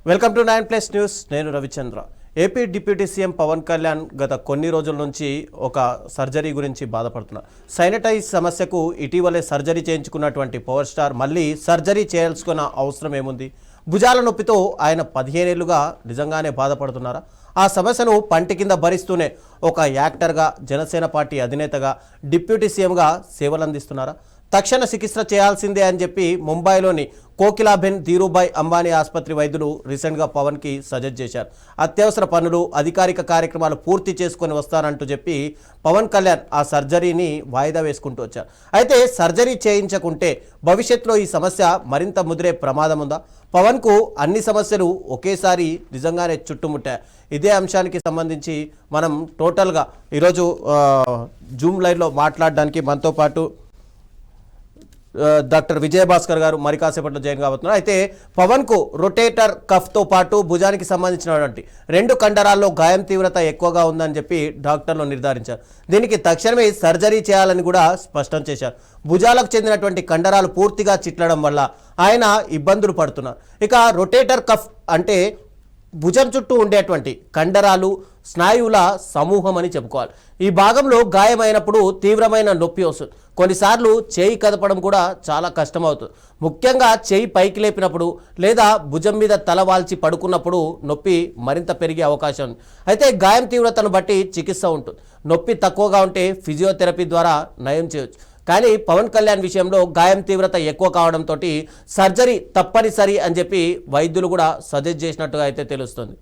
Welcome to 9+ news. నేను Ravichandra. AP deputy CM Pawan Kalyan గత కొన్ని రోజుల నుంచి ఒక సర్జరీ గురించి బాధపడుతున్నారు. సైనటైజ్ సమస్యకు ఇటీవలే సర్జరీ చేయించుకున్నటువంటి పవర్ స్టార్ మళ్ళీ సర్జరీ చేయాల్సుకున్న అవసరం ఏముంది? భుజాల నొప్పితో ఆయన 15 ఏళ్లుగా నిజంగానే బాధపడుతున్నారా? ఆ సమస్యను పంటి కింద భరిస్తూనే ఒక యాక్టర్గా, జనసేన పార్టీ అధినేతగా, డిప్యూటీ సీఎంగా సేవలందిస్తున్నారా? తక్షణ చికిత్స చేయాల్సిందే అని చెప్పి ముంబైలోని కోకిలాబెన్ ధీరుభాయ్ అంబానీ ఆసుపత్రి వైద్యులు రీసెంట్గా పవన్కి సజెస్ట్ చేశారు. అత్యవసర పనులు, అధికారిక కార్యక్రమాలు పూర్తి చేసుకొని వస్తానంటూ చెప్పి పవన్ కళ్యాణ్ ఆ సర్జరీని వాయిదా వేసుకుంటూ వచ్చారు. అయితే సర్జరీ చేయించకుంటే భవిష్యత్తులో ఈ సమస్య మరింత ముదిరే ప్రమాదం ఉందా? పవన్కు అన్ని సమస్యలు ఒకేసారి నిజంగానే చుట్టుముట్టాయి. ఇదే అంశానికి సంబంధించి మనం టోటల్గా ఈరోజు జూమ్ లైవ్లో మాట్లాడడానికి మనతో పాటు డాక్టర్ విజయభాస్కర్ గారు మరి కాసేపట్లో జాయిన్ కాబోతున్నారు. అయితే పవన్కు రొటేటర్ కఫ్తో పాటు భుజానికి సంబంధించినటువంటి 2 కండరాల్లో గాయం తీవ్రత ఎక్కువగా ఉందని చెప్పి డాక్టర్లు నిర్ధారించారు. దీనికి తక్షణమే సర్జరీ చేయాలని కూడా స్పష్టం చేశారు. భుజాలకు చెందినటువంటి కండరాలు పూర్తిగా చిట్లడం వల్ల ఆయన ఇబ్బందులు పడుతున్నారు. ఇక రొటేటర్ కఫ్ అంటే భుజం చుట్టూ ఉండేటువంటి కండరాలు, స్నాయువుల సమూహం అని చెప్పుకోవాలి. ఈ భాగంలో గాయమైనప్పుడు తీవ్రమైన నొప్పి వస్తుంది. కొన్నిసార్లు చేయి కదపడం కూడా చాలా కష్టమవుతుంది. ముఖ్యంగా చేయి పైకి లేపినప్పుడు లేదా భుజం మీద తల వాల్చి పడుకున్నప్పుడు నొప్పి మరింత పెరిగే అవకాశం ఉంది. అయితే గాయం తీవ్రతను బట్టి చికిత్స ఉంటుంది. నొప్పి తక్కువగా ఉంటే ఫిజియోథెరపీ ద్వారా నయం చేయవచ్చు. కానీ పవన్ కళ్యాణ్ విషయంలో గాయం తీవ్రత ఎక్కువ కావడంతో సర్జరీ తప్పనిసరి అని చెప్పి వైద్యులు కూడా సజెస్ట్ చేసినట్టుగా అయితే తెలుస్తుంది.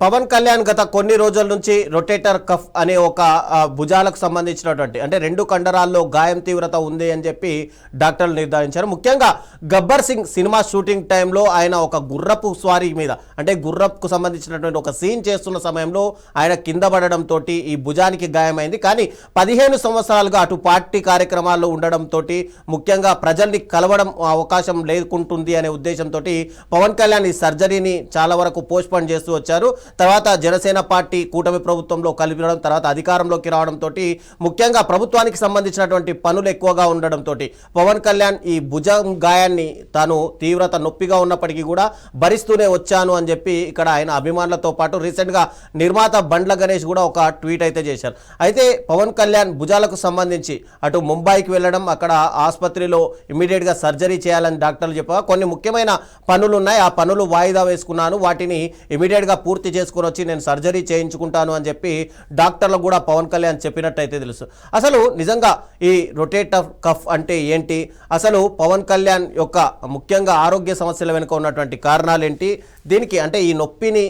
పవన్ కళ్యాణ్ గత కొన్ని రోజుల నుంచి రొటేటర్ కఫ్ అనే ఒక భుజాలకు సంబంధించినటువంటి అంటే 2 కండరాల్లో గాయం తీవ్రత ఉంది అని చెప్పి డాక్టర్లు నిర్ధారించారు. ముఖ్యంగా గబ్బర్ సింగ్ సినిమా షూటింగ్ టైంలో ఆయన ఒక గుర్రపు స్వారీ మీద అంటే గుర్రపుకు సంబంధించినటువంటి ఒక సీన్ చేస్తున్న సమయంలో ఆయన కింద పడడంతో ఈ భుజానికి గాయమైంది. కానీ 15 సంవత్సరాలుగా అటు పార్టీ కార్యక్రమాల్లో ఉండడంతో ముఖ్యంగా ప్రజల్ని కలవడం అవకాశం లేకుంటుంది అనే ఉద్దేశంతో పవన్ కళ్యాణ్ ఈ సర్జరీని చాలా వరకు పోస్ట్పోన్ చేస్తూ వచ్చారు. తర్వాత జనసేన పార్టీ కూటమి ప్రభుత్వంలో కలిపడం, తర్వాత అధికారంలోకి రావడంతో ముఖ్యంగా ప్రభుత్వానికి సంబంధించినటువంటి పనులు ఎక్కువగా ఉండడంతో పవన్ కళ్యాణ్ ఈ భుజం గాయాన్ని తాను తీవ్రత నొప్పిగా ఉన్నప్పటికీ కూడా భరిస్తూనే వచ్చాను అని చెప్పి ఇక్కడ ఆయన అభిమానులతో పాటు రీసెంట్గా నిర్మాత బండ్ల గణేష్ కూడా ఒక ట్వీట్ అయితే చేశారు. అయితే పవన్ కళ్యాణ్ భుజాలకు సంబంధించి అటు ముంబైకి వెళ్ళడం, అక్కడ ఆసుపత్రిలో ఇమీడియట్గా సర్జరీ చేయాలని డాక్టర్లు చెప్పగా కొన్ని ముఖ్యమైన పనులు ఉన్నాయి, ఆ పనులు వాయిదా వేసుకున్నాను, వాటిని ఇమీడియట్గా పూర్తి చేసుకుని వచ్చి నేను సర్జరీ చేయించుకుంటాను అని చెప్పి డాక్టర్లకు కూడా పవన్ కళ్యాణ్ చెప్పినట్టయితే తెలుసు. అసలు నిజంగా ఈ రొటేటర్ కఫ్ అంటే ఏంటి, అసలు పవన్ కళ్యాణ్ యొక్క ముఖ్యంగా ఆరోగ్య సమస్యల వెనుక ఉన్నటువంటి కారణాలు ఏంటి, దీనికి అంటే ఈ నొప్పిని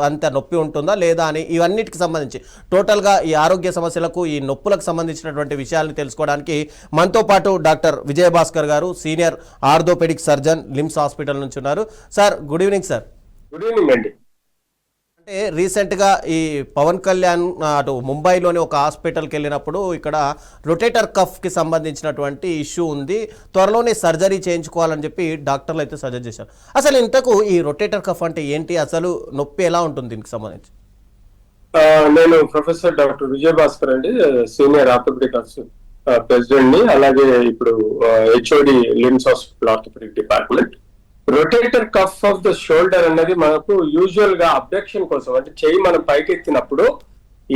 అంత నొప్పి ఉంటుందా లేదా అని ఇవన్నిటికి సంబంధించి టోటల్గా ఈ ఆరోగ్య సమస్యలకు, ఈ నొప్పులకు సంబంధించినటువంటి విషయాలను తెలుసుకోవడానికి మనతో పాటు డాక్టర్ విజయభాస్కర్ గారు, senior orthopaedic surgeon, LIMS hospital నుంచి ఉన్నారు. Sir, good evening. Sir, good evening అండి. అంటే రీసెంట్గా ఈ పవన్ కళ్యాణ్ అటు ముంబైలోని ఒక హాస్పిటల్కి వెళ్ళినప్పుడు ఇక్కడ రొటేటర్ కఫ్కి సంబంధించినటువంటి ఇష్యూ ఉంది, త్వరలోనే సర్జరీ చేయించుకోవాలని చెప్పి డాక్టర్లు అయితే సజెస్ట్ చేశారు. అసలు ఇంతకు ఈ రొటేటర్ కఫ్ అంటే ఏంటి, అసలు నొప్పి ఎలా ఉంటుంది దీనికి సంబంధించి? నేను ప్రొఫెసర్ డాక్టర్ విజయభాస్కర్ అండి, సీనియర్ ఆర్థోపెడిక్ ప్రెసిడెంట్ ని, అలాగే ఇప్పుడు HOD LIMS hospital orthopaedic department. Rotator cuff of the shoulder అనేది మనకు యూజువల్ గా అబ్డక్షన్ కోసం, అంటే చెయ్యి మనం పైకి ఎత్తినప్పుడు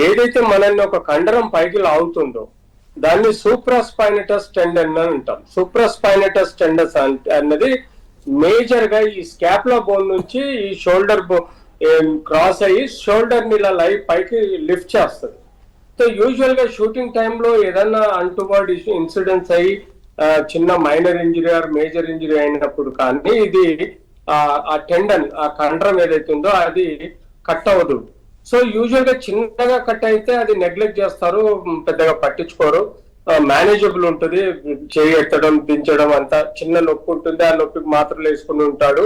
ఏదైతే మనల్ని ఒక కండరం పైకి లాగుతుందో దాన్ని సూప్రాస్పైనటస్ టెండన్ అని అంటాం. సూప్రాస్పైనటస్ టెండస్ అన్నది మేజర్ గా ఈ స్కాపులా బోన్ నుంచి ఈ షోల్డర్ క్రాస్ అయ్యి షోల్డర్ ని ఇలా పైకి లిఫ్ట్ చేస్తుంది. సో యూజువల్ గా షూటింగ్ టైంలో ఏదన్నా అంటువర్డ్ ఇన్సిడెంట్స్ అయ్యి చిన్న minor injury or major injury అయినప్పుడు కానీ ఇది ఆ టెండన్, ఆ కండరం ఏదైతే ఉందో అది కట్ అవ్వదు. సో యూజువల్ గా చిన్నగా కట్ అయితే అది నెగ్లెక్ట్ చేస్తారు, పెద్దగా పట్టించుకోరు. మేనేజబుల్ ఉంటుంది. చేయి ఎత్తడం దించడం అంతా చిన్న నొప్పి ఉంటుంది, ఆ నొప్పికి మాత్రలు వేసుకుని ఉంటాడు.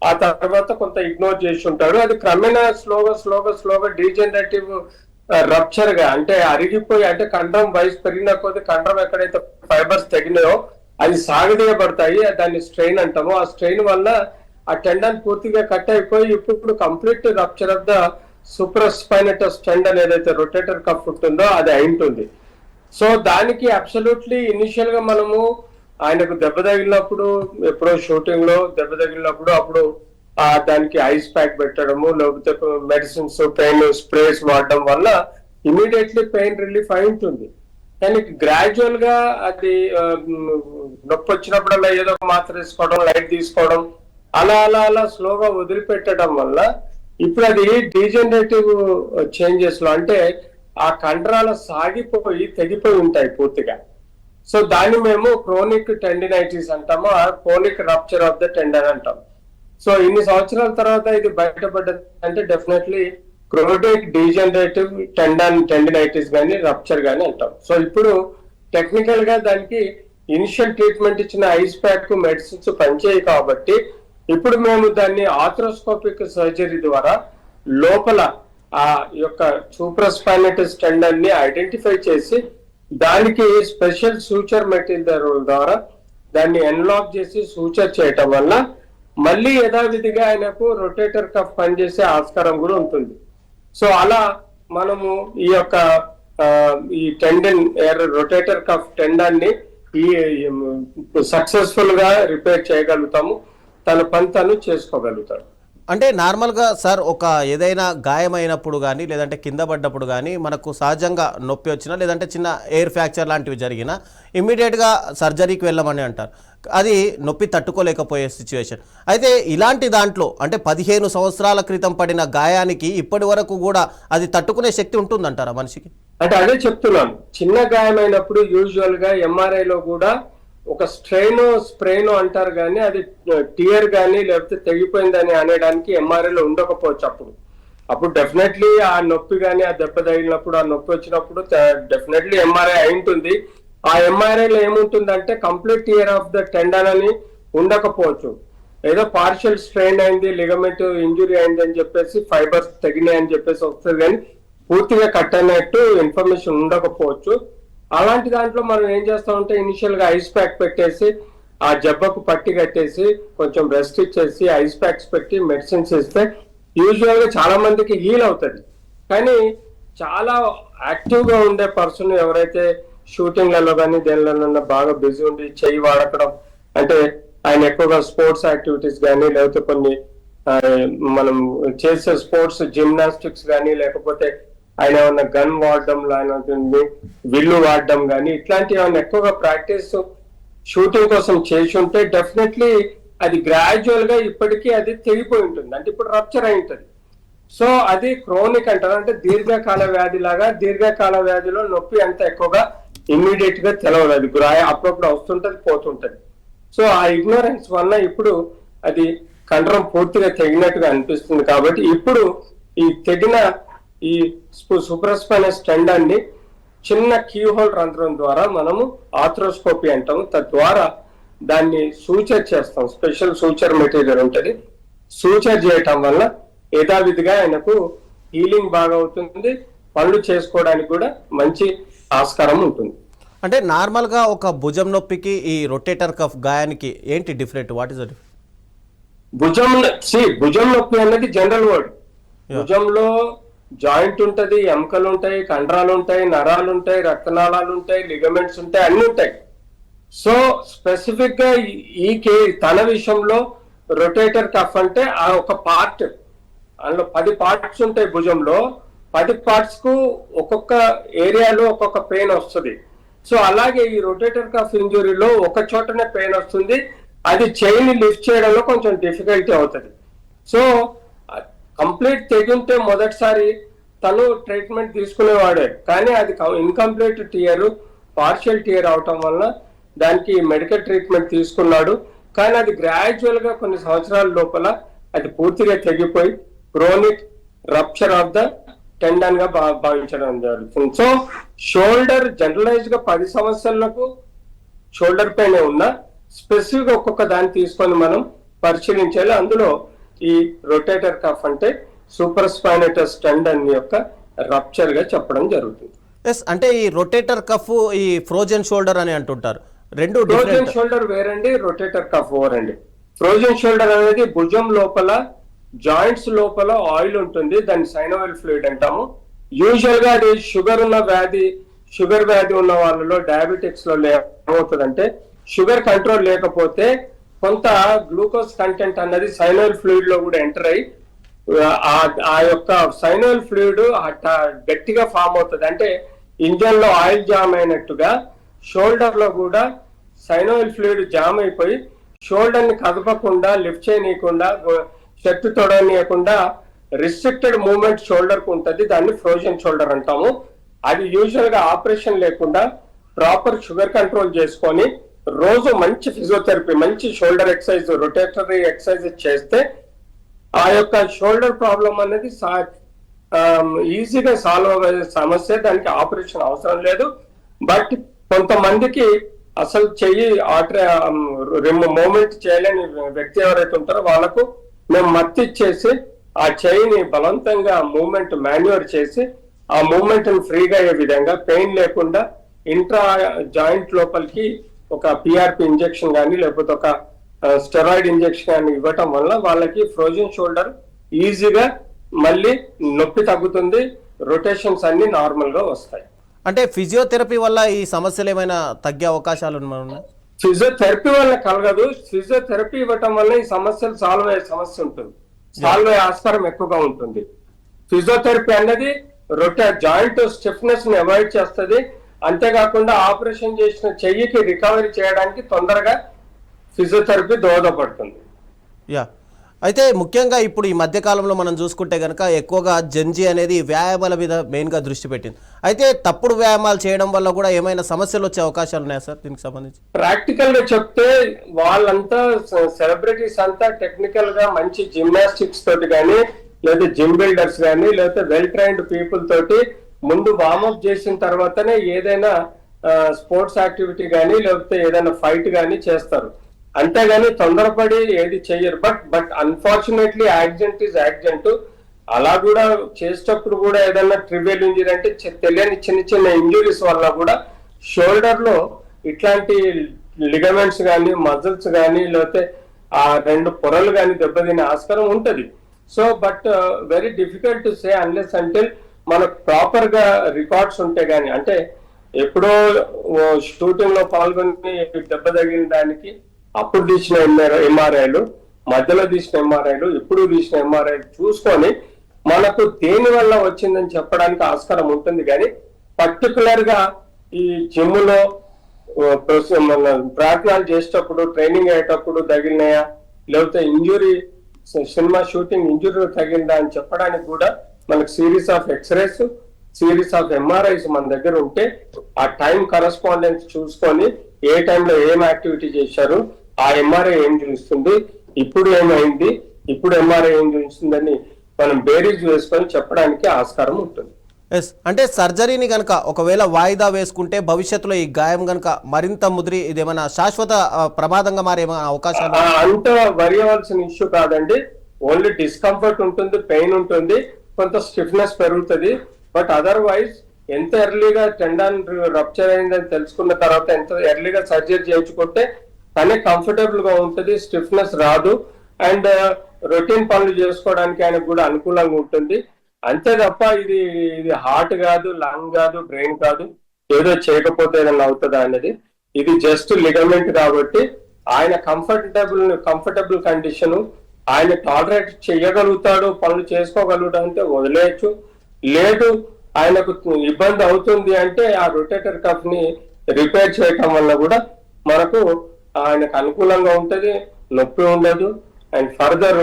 ఆ తర్వాత కొంత ఇగ్నోర్ చేసి ఉంటాడు. అది క్రమేణా స్లోగా డీజనరేటివ్ రప్చర్ గా, అంటే అరిగిపోయి, అంటే కండరం వయసు పెరిగిన కొద్ది కండరం ఎక్కడైతే ఫైబర్స్ తగినాయో అది సాగదీయబడతాయి. దాన్ని స్ట్రెయిన్ అంటాము. ఆ స్ట్రెయిన్ వల్ల ఆ టెండన్ పూర్తిగా కట్ అయిపోయి ఇప్పుడు complete rupture of the supraspinatus tendon ఏదైతే రొటేటర్ కఫ్ ఉంటుందో అది అయి ఉంటుంది. సో దానికి అబ్సల్యూట్లీ ఇనిషియల్ గా మనము ఆయనకు దెబ్బ తగిలినప్పుడు, ఎప్పుడో షూటింగ్ లో దెబ్బ తగిలినప్పుడు అప్పుడు దానికి ఐస్ ప్యాక్ పెట్టడము, లేకపోతే మెడిసిన్స్, పెయిన్ స్ప్రేస్ వాడడం వల్ల ఇమీడియట్లీ పెయిన్ రిలీఫ్ అయి ఉంటుంది. కానీ గ్రాడ్యువల్ గా అది నొప్పి వచ్చినప్పుడల్లా ఏదో ఒక మాత్ర తీసుకోవడం, లైట్ తీసుకోవడం, అలా స్లోగా వదిలిపెట్టడం వల్ల ఇప్పుడు అది డీజనరేటివ్ చేంజెస్ లో, అంటే ఆ కండరాల సాగిపోయి తెగిపోయి ఉంటాయి పూర్తిగా. సో దాన్ని మేము క్రోనిక్ టెండినైటిస్ అంటాము, chronic rupture of the tendon అంటాం. సో ఇన్ని సంవత్సరాల తర్వాత ఇది బయటపడ్డది అంటే డెఫినెట్లీ క్రోనిక్ డీజనరేటివ్ టెండినైటిస్ కానీ రప్చర్ కానీ అంటాం. సో ఇప్పుడు టెక్నికల్ గా దానికి ఇనిషియల్ ట్రీట్మెంట్ ఇచ్చిన ఐస్ ప్యాక్ మెడిసిన్స్ పనిచేయి కాబట్టి ఇప్పుడు మేము దాన్ని ఆర్థ్రోస్కోపిక్ సర్జరీ ద్వారా లోపల ఆ యొక్క సూపర్స్పైనటస్ టెండన్ ని ఐడెంటిఫై చేసి దానికి స్పెషల్ సూచర్ మెటీరియల్ ద్వారా దాన్ని ఎన్లాక్ చేసి సూచర్ చేయటం వల్ల మళ్ళీ యథావిధిగా ఆయనకు రొటేటర్ కఫ్ పనిచేసే ఆస్కారం కూడా ఉంటుంది. సో అలా మనము ఈ యొక్క ఈ టెండన్ రొటేటర్ కఫ్ టెండన్ ని ఈ సక్సెస్ఫుల్ గా రిపేర్ చేయగలుగుతాము, తన పని తను చేసుకోగలుగుతాడు. అంటే నార్మల్గా సార్ ఒక ఏదైనా గాయమైనప్పుడు కానీ లేదంటే కింద పడ్డప్పుడు కానీ మనకు సహజంగా నొప్పి వచ్చినా లేదంటే చిన్న ఎయిర్ ఫ్రాక్చర్ లాంటివి జరిగినా ఇమ్మీడియట్గా సర్జరీకి వెళ్ళమని అంటారు. అది నొప్పి తట్టుకోలేకపోయే సిచ్యువేషన్. అయితే ఇలాంటి దాంట్లో అంటే 15 సంవత్సరాల క్రితం పడిన గాయానికి ఇప్పటి వరకు కూడా అది తట్టుకునే శక్తి ఉంటుందంటారా మనిషికి? అంటే అదే చెప్తున్నాను, చిన్న గాయమైనప్పుడు యూజువల్ గా ఎంఆర్ఐలో కూడా ఒక స్ప్రెయిన్ అంటారు, కానీ అది టియర్ కానీ లేకపోతే తెగిపోయిందని అనడానికి ఎంఆర్ఐలో ఉండకపోవచ్చు. అప్పుడు డెఫినెట్లీ ఆ నొప్పి కానీ ఆ దెబ్బ తగిలినప్పుడు ఆ నొప్పి వచ్చినప్పుడు డెఫినెట్లీ ఎంఆర్ఐ అయి ఉంటుంది. ఆ ఎంఆర్ఐలో ఏముంటుందంటే complete tear of the tendon అని ఉండకపోవచ్చు, ఏదో పార్షియల్ స్ట్రెయిన్ అయింది, లిగమెంట్ ఇంజురీ అయింది అని చెప్పేసి, ఫైబర్స్ తగినాయి అని చెప్పేసి వస్తుంది, కానీ పూర్తిగా కట్ అయినట్టు ఇన్ఫర్మేషన్ ఉండకపోవచ్చు. అలాంటి దాంట్లో మనం ఏం చేస్తామంటే ఇనిషియల్ గా ఐస్ ప్యాక్ పెట్టేసి ఆ జబ్బకు పట్టి కట్టేసి కొంచెం రెస్ట్ ఇచ్చేసి ఐస్ ప్యాక్స్ పెట్టి మెడిసిన్స్ ఇస్తే యూజువల్ గా చాలా మందికి హీల్ అవుతుంది. కానీ చాలా యాక్టివ్ గా ఉండే పర్సన్ ఎవరైతే షూటింగ్లలో కానీ దేనిలో బాగా బిజీ ఉండి చెయ్యి వాడకడం, అంటే ఆయన ఎక్కువగా స్పోర్ట్స్ యాక్టివిటీస్ కానీ లేకపోతే కొన్ని మనం చేసే స్పోర్ట్స్ జిమ్నాస్టిక్స్ కానీ లేకపోతే ఆయన ఏమన్నా గన్ వాడడం లాంటి విల్లు వాడడం కానీ ఇట్లాంటివి ఏమన్నా ఎక్కువగా ప్రాక్టీస్ షూటింగ్ కోసం చేసి ఉంటే డెఫినెట్లీ అది గ్రాడ్యువల్ గా ఇప్పటికీ అది తెగిపోయి ఉంటుంది, అంటే ఇప్పుడు రప్చర్ అయి ఉంటుంది. సో అది క్రోనిక్ అంటారు, అంటే దీర్ఘకాల వ్యాధి లాగా. దీర్ఘకాల వ్యాధిలో నొప్పి అంత ఎక్కువగా ఇమ్మీడియట్ గా తెలవదు, అది అప్పుడప్పుడు వస్తుంటది పోతుంటది. సో ఆ ఇగ్నోరెన్స్ వల్ల ఇప్పుడు అది కండరం పూర్తిగా తెగినట్టుగా అనిపిస్తుంది. కాబట్టి ఇప్పుడు ఈ తెగిన ఈ సూపర్స్పైనస్ టెండన్ ని చిన్న కీహోల్ రంధ్రం ద్వారా మనము ఆర్థ్రోస్కోపీ అంటాము, తద్వారా దాన్ని సూచర్ చేస్తాం. స్పెషల్ సూచర్ మెటీరియల్ ఉంటుంది, సూచర్ చేయటం వల్ల యథావిధిగా ఆయనకు హీలింగ్ బాగా అవుతుంది, పనులు చేసుకోవడానికి కూడా మంచి ఆస్కారం ఉంటుంది. అంటే నార్మల్గా ఒక భుజం నొప్పికి ఈ రొటేటర్ కఫ్ గాయానికి ఏంటి different? What is the different? భుజం నొప్పి అనేది జనరల్ వర్డ్. భుజంలో జాయింట్ ఉంటది, ఎముకలు ఉంటాయి, కండరాలు ఉంటాయి, నరాలు ఉంటాయి, రక్తనాళాలు ఉంటాయి, లిగమెంట్స్ ఉంటాయి, అన్ని ఉంటాయి. సో స్పెసిఫిక్ గా తన విషయంలో రొటేటర్ కఫ్ అంటే ఆ ఒక పార్ట్, అందులో 10 పార్ట్స్ ఉంటాయి భుజంలో. 10 పార్ట్స్ కు ఒక్కొక్క ఏరియాలో ఒక్కొక్క పెయిన్ వస్తుంది. సో అలాగే ఈ రొటేటర్ కఫ్ ఇంజురీలో ఒక చోటనే పెయిన్ వస్తుంది, అది చైన్ లిఫ్ట్ చేయడంలో కొంచెం డిఫికల్టీ అవుతుంది. సో కంప్లీట్ తెగింటే మొదటిసారి తను ట్రీట్మెంట్ తీసుకునేవాడే, కానీ అది ఇన్కంప్లీట్ టియర్, పార్షియల్ టియర్ అవటం వల్ల దానికి మెడికల్ ట్రీట్మెంట్ తీసుకున్నాడు. కానీ అది గ్రాడ్యువల్ గా కొన్ని సంవత్సరాల లోపల అది పూర్తిగా తెగిపోయి chronic rupture of the tendon గా భావించడం జరుగుతుంది. సో షోల్డర్ జనరలైజ్ గా 10 సమస్యలకు షోల్డర్ పెయిన్ ఉన్న స్పెసిఫిక్ ఒక్కొక్క దాన్ని తీసుకొని మనం పరిశీలించాలి. అందులో ఈ రొటేటర్ కఫ్ అంటే సూపర్ స్పైనటస్ టెండన్ యొక్క రప్చర్ గా చెప్పడం జరుగుతుంది. ఎస్, అంటే ఈ రొటేటర్ కఫ్, ఈ ఫ్రోజన్ షోల్డర్ అని అంటుంటారు, రెండు ఫ్రోజన్ షోల్డర్ వేరండి, రొటేటర్ కఫ్ వేరండి. ఫ్రోజన్ షోల్డర్ అనేది భుజం లోపల జాయింట్స్ లోపల ఆయిల్ ఉంటుంది, దాన్ని సైనోవెల్ ఫ్లూయిడ్ అంటాము. యూజువల్ గా అది షుగర్ వ్యాధి ఉన్న వాళ్ళలో, డయాబెటిక్స్ లో ఏమవుతుందంటే షుగర్ కంట్రోల్ లేకపోతే కొంత గ్లూకోజ్ కంటెంట్ అన్నది సైనోవెల్ ఫ్లూయిడ్ లో కూడా ఎంటర్ అయ్యి ఆ యొక్క సైనోవెల్ ఫ్లూయిడ్ గట్టిగా ఫామ్ అవుతుంది. అంటే ఇంజన్ లో ఆయిల్ జామ్ అయినట్టుగా షోల్డర్ లో కూడా సైనోవెల్ ఫ్లూయిడ్ జామ్ అయిపోయి షోల్డర్ ని కదపకుండా, లిఫ్ట్ చేయనీయకుండా, షర్ట్ తొడనీయకుండా రిస్ట్రిక్టెడ్ మూవ్మెంట్ షోల్డర్ కు ఉంటుంది. దాన్ని ఫ్రోజన్ షోల్డర్ అంటాము. అది యూజువల్ గా ఆపరేషన్ లేకుండా ప్రాపర్ షుగర్ కంట్రోల్ చేసుకొని రోజు మంచి ఫిజియోథెరపీ, మంచి షోల్డర్ ఎక్సర్సైజ్, రొటేటరీ ఎక్సర్సైజ్ చేస్తే ఆ యొక్క షోల్డర్ ప్రాబ్లం అనేది ఈజీగా సాల్వ్ అయ్యే సమస్య. దానికి ఆపరేషన్ అవసరం లేదు. బట్ కొంతమందికి అసలు చెయ్యి మూమెంట్ చేయలేని వ్యక్తి ఎవరైతే ఉంటారో వాళ్ళకు మేము మత్తు ఇచ్చేసి ఆ చెయ్యిని బలవంతంగా మూమెంట్ మాన్యువర్ చేసి ఆ మూమెంట్ ఫ్రీగా అయ్యే విధంగా, పెయిన్ లేకుండా ఇంట్రా జాయింట్ లోపలికి ఒక పిఆర్పి ఇంజెక్షన్ కానీ లేకపోతే ఒక స్టెరాయిడ్ ఇంజెక్షన్ కానీ ఇవ్వటం వల్ల వాళ్ళకి ఫ్రోజన్ షోల్డర్ ఈజీగా మళ్ళీ నొప్పి తగ్గుతుంది, రొటేషన్స్ అన్ని నార్మల్ గా వస్తాయి. అంటే ఫిజియోథెరపీ వల్ల ఈ సమస్యలు ఏమైనా తగ్గే అవకాశాలు ఉన్నాయి? ఫిజియోథెరపీ వల్ల కలగదు. ఫిజియోథెరపీ ఇవ్వటం వల్ల ఈ సమస్యలు సాల్వ్ అయ్యే సమస్య ఉంటుంది, సాల్వ్ అయ్యే ఆస్కారం ఎక్కువగా ఉంటుంది. ఫిజియోథెరపీ అనేది జాయింట్ స్టిఫ్నెస్ ని అవాయిడ్ చేస్తుంది. అంతేకాకుండా ఆపరేషన్ చేసిన చెయ్యికి రికవరీ చేయడానికి తొందరగా ఫిజియోథెరపీ దోహదపడుతుంది. యా, అయితే ముఖ్యంగా ఇప్పుడు ఈ మధ్య కాలంలో మనం చూసుకుంటే కనుక ఎక్కువగా జెన్జీ అనేది వ్యాయామాల మీద మెయిన్గా దృష్టి పెట్టింది. అయితే తప్పుడు వ్యాయామాలు చేయడం వల్ల కూడా ఏమైనా సమస్యలు వచ్చే అవకాశాలు ఉన్నాయా సార్ దీనికి సంబంధించి? ప్రాక్టికల్ గా చెప్తే వాళ్ళంతా సెలబ్రిటీస్ అంతా టెక్నికల్ గా మంచి జిమ్నాస్టిక్స్ తోటి కానీ, లేదా జిమ్ బిల్డర్స్ కానీ, లేకపోతే వెల్ ట్రైన్డ్ పీపుల్ తోటి ముందు వార్మప్ చేసిన తర్వాతనే ఏదైనా స్పోర్ట్స్ యాక్టివిటీ కానీ లేకపోతే ఏదైనా ఫైట్ కానీ చేస్తారు. అంతేగాని తొందరపడి ఏది చెయ్యరు. But unfortunately accident is accident. అలా కూడా చేసేటప్పుడు కూడా ఏదైనా ట్రివియల్ ఇంజరీ అంటే తెలియని చిన్న ఇంజురీస్ వల్ల కూడా షోల్డర్ లో ఇట్లాంటి లిగమెంట్స్ కానీ, మజిల్స్ కానీ, లేకపోతే ఆ 2 పొరలు కానీ దెబ్బతినే ఆస్కారం ఉంటది. So but very difficult to say unless until మనకు ప్రాపర్ గా రికార్డ్స్ ఉంటే గానీ, అంటే ఎప్పుడో షూటింగ్ లో పాల్గొని దెబ్బ తగిలిన దానికి అప్పుడు తీసిన ఎంఆర్ఐలు, మధ్యలో తీసిన ఎంఆర్ఐలు, ఇప్పుడు తీసిన ఎంఆర్ఐలు చూసుకొని మనకు దేని వల్ల వచ్చిందని చెప్పడానికి ఆస్కారం ఉంటుంది. కానీ పర్టికులర్ గా ఈ జిమ్ లో ప్రయత్నాలు చేసేటప్పుడు, ట్రైనింగ్ అయ్యేటప్పుడు తగిలినాయా, లేకపోతే ఇంజురీ సినిమా షూటింగ్ ఇంజురీ తగిలిందా అని చెప్పడానికి కూడా మనకు series of X rays, series of MRIs మన దగ్గర ఉంటే ఆ టైం కరెస్పాండెన్స్ చూసుకొని ఏ టైంలో ఏం యాక్టివిటీ చేశారు, ఆ ఎంఆర్ఐ ఏం చూస్తుంది, ఇప్పుడు ఏమైంది, ఇప్పుడు ఎంఆర్ఐ ఏం చూస్తుందని మనం బేరీజ్ వేసుకొని చెప్పడానికి ఆస్కారం ఉంటుంది. ఎస్, అంటే సర్జరీని కనుక ఒకవేళ వాయిదా వేసుకుంటే భవిష్యత్తులో ఈ గాయం కనుక మరింత ముదిరి ఇదేమైనా శాశ్వత ప్రమాదంగా మారే అవకాశాలు? అంత వరి అవ్వాల్సిన ఇష్యూ కాదండి. ఓన్లీ డిస్కంఫర్ట్ ఉంటుంది, పెయిన్ ఉంటుంది, కొంత స్టిఫ్నెస్ పెరుగుతుంది. బట్ అదర్వైజ్ ఎంత ఎర్లీగా టెండన్ రప్చర్ అయిందని తెలుసుకున్న తర్వాత ఎంత ఎర్లీగా సర్జరీ చేయించుకుంటే తనే కంఫర్టబుల్ గా ఉంటుంది, స్టిఫ్నెస్ రాదు, అండ్ రొటీన్ పనులు చేసుకోవడానికి ఆయనకు కూడా అనుకూలంగా ఉంటుంది. అంతే తప్ప ఇది హార్ట్ కాదు, లంగ్ కాదు, బ్రెయిన్ కాదు, ఏదో చేయకపోతే ఏదైనా అవుతుందా అనేది. ఇది జస్ట్ లిగమెంట్ కాబట్టి ఆయన కంఫర్టబుల్ కండిషన్, ఆయన టాలరేట్ చేయగలుగుతాడు, పనులు చేసుకోగలుగుతాడు అంటే వదిలేయచ్చు. లేదు ఆయనకు ఇబ్బంది అవుతుంది అంటే ఆ రొటేటర్ కఫ్ ని రిపేర్ చేయటం వల్ల కూడా మనకు ఆయనకు అనుకూలంగా ఉంటది, నొప్పి ఉండదు, అండ్ ఫర్దర్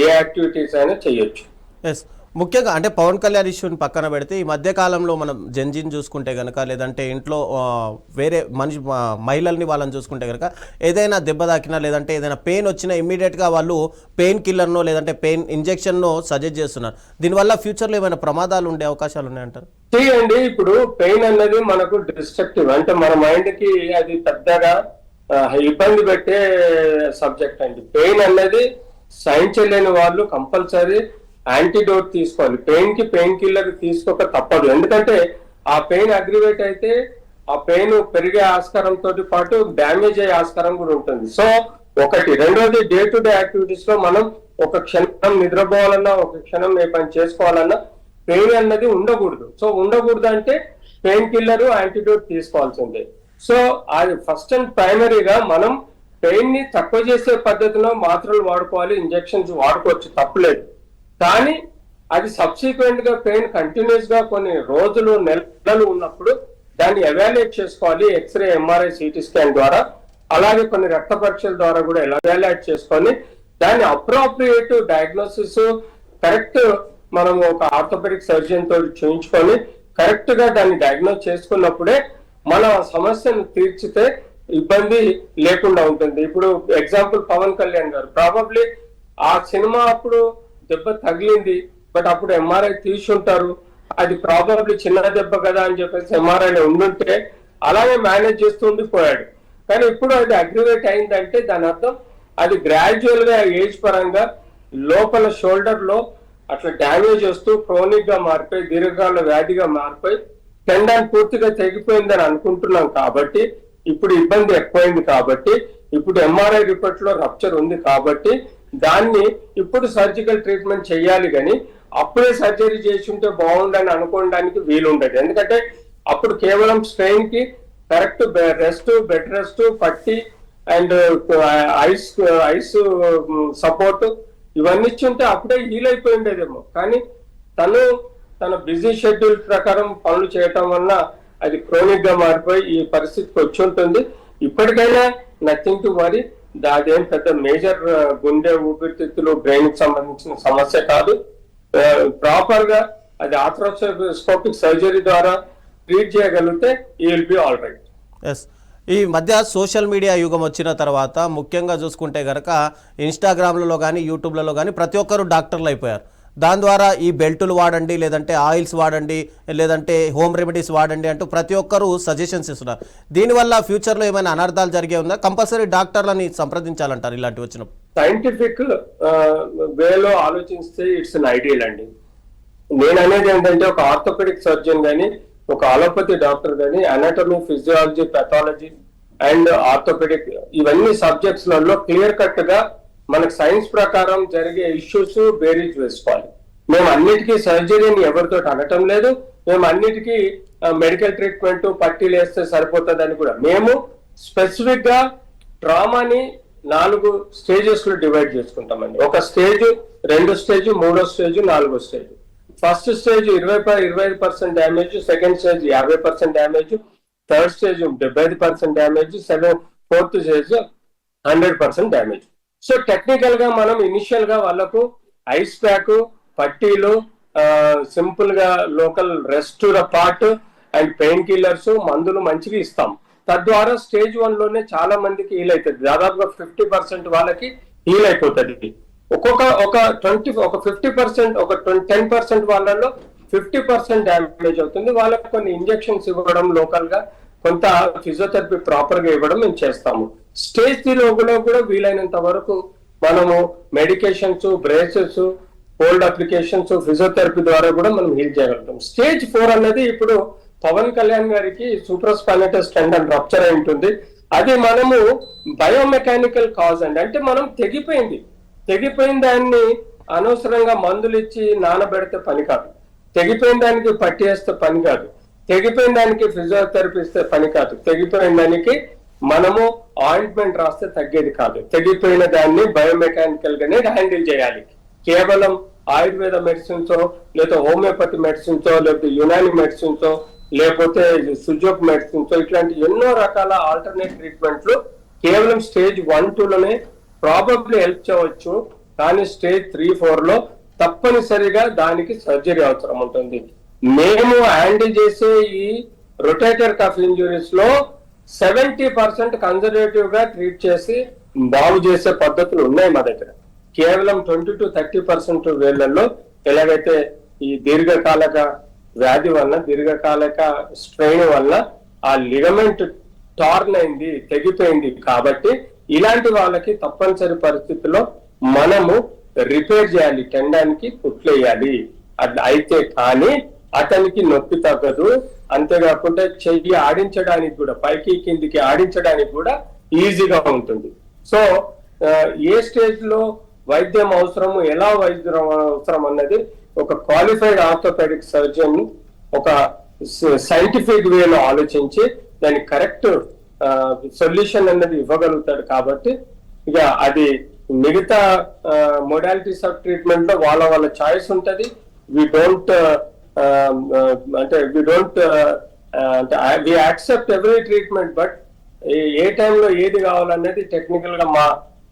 ఏ యాక్టివిటీస్ అయినా చేయొచ్చు. ఎస్, ముఖ్యంగా అంటే పవన్ కళ్యాణ్ ఇష్యూని పక్కన పెడితే ఈ మధ్య కాలంలో మనం జంజీని చూసుకుంటే కనుక లేదంటే ఇంట్లో వేరే మహిళల్ని వాళ్ళని చూసుకుంటే కనుక ఏదైనా దెబ్బ తాకినా లేదంటే ఏదైనా పెయిన్ వచ్చినా ఇమ్మీడియట్గా వాళ్ళు పెయిన్ కిల్లర్నో లేదంటే పెయిన్ ఇంజెక్షన్నో సజెస్ట్ చేస్తున్నారు. దీనివల్ల ఫ్యూచర్లో ఏమైనా ప్రమాదాలు ఉండే అవకాశాలు ఉన్నాయంటారు? చేయండి. ఇప్పుడు పెయిన్ అన్నది మనకు డిస్ట్రక్టివ్, అంటే మన మైండ్ కి అది పెద్దగా ఇబ్బంది పెట్టే సబ్జెక్ట్ అండి. పెయిన్ అన్నది సహించలేని వాళ్ళు కంపల్సరీ యాంటీడోట్ తీసుకోవాలి. పెయిన్ కి పెయిన్ కిల్లర్ తీసుకోక తప్పదు. ఎందుకంటే ఆ పెయిన్ అగ్రివేట్ అయితే ఆ పెయిన్ పెరిగే ఆస్కారంతో పాటు డ్యామేజ్ అయ్యే ఆస్కారం కూడా ఉంటుంది. సో ఒకటి. రెండోది, డే టు డే యాక్టివిటీస్ లో మనం ఒక క్షణం నిద్రపోవాలన్నా ఒక క్షణం ఏ పని చేసుకోవాలన్నా పెయిన్ అన్నది ఉండకూడదు. సో ఉండకూడదు అంటే పెయిన్ కిల్లర్ యాంటీడోట్ తీసుకోవాల్సిందే. సో అది ఫస్ట్ అండ్ ప్రైమరీగా మనం పెయిన్ ని తక్కువ చేసే పద్ధతిలో మాత్రలు వాడుకోవాలి, ఇంజెక్షన్స్ వాడుకోవచ్చు, తప్పులేదు. కానీ అది సబ్సిక్వెంట్ గా పెయిన్ కంటిన్యూస్ గా కొన్ని రోజులు నెలలు ఉన్నప్పుడు దాన్ని ఎవాల్యుయేట్ చేసుకోవాలి. ఎక్స్రే, ఎంఆర్ఐ, సిటీ స్కాన్ ద్వారా, అలాగే కొన్ని రక్త పరీక్షల ద్వారా కూడా ఎవాల్యుయేట్ చేసుకొని దాన్ని అప్రోప్రియేట్ డయాగ్నోసిస్ కరెక్ట్ మనం ఒక ఆర్థోపెడిక్ సర్జన్ తో చేయించుకొని కరెక్ట్ గా దాన్ని డయాగ్నోస్ చేసుకున్నప్పుడే మన సమస్యను తీర్చితే ఇబ్బంది లేకుండా ఉంటుంది. ఇప్పుడు ఎగ్జాంపుల్ పవన్ కళ్యాణ్ గారు, ప్రాబబ్లీ ఆ సినిమా అప్పుడు దెబ్బ తగిలింది, బట్ అప్పుడు ఎంఆర్ఐ తీసుంటారు. అది ప్రాబబ్లీ చిన్న దెబ్బ కదా అని చెప్పేసి ఎంఆర్ఐలో ఉండుంటే అలాగే మేనేజ్ చేస్తూ ఉండిపోయాడు. కానీ ఇప్పుడు అది అగ్రివేట్ అయిందంటే దాని అర్థం అది గ్రాడ్యువల్ గా ఏజ్ పరంగా లోపల షోల్డర్ లో అట్లా డ్యామేజ్ వస్తూ క్రోనిక్ గా మారిపోయి దీర్ఘకాల వ్యాధిగా మారిపోయి టెండన్ పూర్తిగా తెగిపోయిందని అనుకుంటున్నాం. కాబట్టి ఇప్పుడు ఇబ్బంది ఎక్కువైంది. కాబట్టి ఇప్పుడు ఎంఆర్ఐ రిపోర్ట్ లో రప్చర్ ఉంది. కాబట్టి దాన్ని ఇప్పుడు సర్జికల్ ట్రీట్మెంట్ చేయాలి. కానీ అప్పుడే సర్జరీ చేసి ఉంటే బాగుండని అనుకోవడానికి వీలుండదు. ఎందుకంటే అప్పుడు కేవలం స్ట్రెయిన్ కి కరెక్ట్ రెస్ట్, బెడ్ రెస్ట్, పట్టి అండ్ ఐస్ సపోర్ట్ ఇవన్నీ ఇచ్చి ఉంటే అప్పుడే హీల్ అయిపోయి ఉండేదేమో. కానీ తన బిజీ షెడ్యూల్ ప్రకారం పనులు చేయటం వల్ల అది క్రోనిక్ గా మారిపోయి ఈ పరిస్థితికి వచ్చి ఉంటుంది. ఇప్పటికైనా నథింగ్ టు వరీ. అదేం పెద్ద మేజర్ గుండె, ఊపిరితిత్తులు, బ్రెయిన్ కి సంబంధించిన సమస్య కాదు. ప్రాపర్ గా అది ఆర్థ్రోస్కోపిక్ సర్జరీ ద్వారా ట్రీట్ చేయగలిగితే ఈ will be all right. Yes. ఈ మధ్య సోషల్ మీడియా యుగం వచ్చిన తర్వాత ముఖ్యంగా చూసుకుంటే కనుక ఇన్స్టాగ్రామ్లలో కానీ యూట్యూబ్లలో కానీ ప్రతి ఒక్కరు డాక్టర్లు అయిపోయారు. దాని ద్వారా ఈ బెల్టులు వాడండి, లేదంటే ఆయిల్స్ వాడండి, లేదంటే హోమ్ రెమెడీస్ వాడండి అంటూ ప్రతి ఒక్కరు సజెషన్స్ ఇస్తున్నారు. దీనివల్ల ఫ్యూచర్లో ఏమైనా అనర్థాలు జరిగే ఉందా? కంపల్సరీ డాక్టర్లని సంప్రదించాలంటారు ఇలాంటి వచ్చినప్పుడు? సైంటిఫిక్ వేలో ఆలోచిస్తే ఇట్స్ అన్ ఐడియల్ అండి. నేను అనేది ఏంటంటే ఒక ఆర్థోపెడిక్ సర్జన్ కానీ, ఒక అలోపతి డాక్టర్ కానీ, anatomy, physiology, pathology and orthopaedic ఇవన్నీ సబ్జెక్ట్స్ లలో క్లియర్ కట్ గా మనకు సైన్స్ ప్రకారం జరిగే ఇష్యూస్ బేరీజ్ వేసుకోవాలి. మేము అన్నిటికీ సర్జరీని ఎవరితో అనటం లేదు. మేము అన్నిటికీ మెడికల్ ట్రీట్మెంట్ పట్టీలు వేస్తే సరిపోతుందని కూడా. మేము స్పెసిఫిక్ గా ట్రామాని 4 స్టేజెస్ లో డివైడ్ చేసుకుంటామండి. ఒక స్టేజ్, 2 స్టేజ్, 3వ స్టేజ్, 4వ stage. First stage 25% damage, second stage 50% damage, third stage 75% damage, 4th stage 100% damage. So technical గా మనం ఇనిషియల్ గా వాళ్ళకు ఐస్ ప్యాక్, పట్టీలు, సింపుల్ గా local rest part and pain killers, మందులు మంచిగా ఇస్తాం. తద్వారా స్టేజ్ 1 లోనే చాలా మందికి హీల్ అవుతుంది. దాదాపుగా 50% వాళ్ళకి హీల్ అయిపోతుంది. ఒక 50%, ఒక 10% వాళ్ళలో 50% డ్యామేజ్ అవుతుంది. వాళ్ళకి కొన్ని ఇంజెక్షన్స్ ఇవ్వడం, లోకల్ గా కొంత ఫిజియోథెరపీ ప్రాపర్ గా ఇవ్వడం మేము చేస్తాము. స్టేజ్ 3 కూడా వీలైనంత వరకు మనము medications, braces, cold applications, physiotherapy ద్వారా కూడా మనం హీల్ చేయగలుగుతాం. స్టేజ్ 4 అన్నది ఇప్పుడు పవన్ కళ్యాణ్ గారికి సూప్రాస్పైనటస్ టెండన్ రప్చర్ అయి ఉంటుంది. అది మనము బయోమెకానికల్ కాజ్ అండి. అంటే మనం తెగిపోయిన దాన్ని అనవసరంగా మందులు ఇచ్చి నానబెడితే పని కాదు. తెగిపోయిన దానికి పట్టి వేస్తే పని కాదు. తెగిపోయిన దానికి ఫిజియోథెరపీ ఇస్తే పని కాదు. తెగిపోయిన దానికి మనము ఆయింట్మెంట్ రాస్తే తగ్గేది కాదు. తెగిపోయిన దాన్ని బయోమెకానికల్ గానే హ్యాండిల్ చేయాలి. కేవలం ఆయుర్వేద మెడిసిన్స్, లేదా హోమియోపతి మెడిసిన్స్, లేకపోతే యునాని మెడిసిన్స్, లేకపోతే సుజోక్ మెడిసిన్స్, ఇట్లాంటి ఎన్నో రకాల ఆల్టర్నేట్ ట్రీట్మెంట్లు కేవలం స్టేజ్ 1, 2లోనే ప్రాబబ్లీ హెల్ప్ చేయవచ్చు. కానీ స్టేజ్ 3, 4లో తప్పనిసరిగా దానికి సర్జరీ అవసరం ఉంటుంది. మేము హ్యాండిల్ చేసే ఈ రొటేటర్ కఫ్ ఇంజురీస్ లో 70% కన్జర్వేటివ్ గా ట్రీట్ చేసి బాగు చేసే పద్ధతులు ఉన్నాయి మా దగ్గర. కేవలం 20 to 30% వేళ్లలో ఎలాగైతే ఈ దీర్ఘకాలిక వ్యాధి వల్ల, దీర్ఘకాలిక స్ట్రెయిన్ వల్ల ఆ లిగమెంట్ టార్న్ అయింది, తెగిపోయింది. కాబట్టి ఇలాంటి వాళ్ళకి తప్పనిసరి పరిస్థితుల్లో మనము రిపేర్ చేయాలి, టెండానికి కుట్లేయాలి. అది అయితే కానీ అతనికి నొప్పి తగ్గదు. అంతేకాకుండా చెయ్యి ఆడించడానికి కూడా, పైకి కిందికి ఆడించడానికి కూడా ఈజీగా ఉంటుంది. సో ఏ స్టేజ్ లో వైద్యం అవసరము, ఎలా వైద్యం అవసరం అన్నది ఒక క్వాలిఫైడ్ ఆర్థోపెడిక్ సర్జన్ ఒక సైంటిఫిక్ వేలో ఆలోచించి దాని కరెక్ట్ సొల్యూషన్ అన్నది ఇవ్వగలుగుతాడు. కాబట్టి ఇక అది మిగతా మోడాలిటీస్ ఆఫ్ ట్రీట్మెంట్ లో వాళ్ళ చాయిస్ ఉంటది. We don't we accept every treatment, but ఏ టైంలో ఏది కావాలనేది టెక్నికల్ గా మా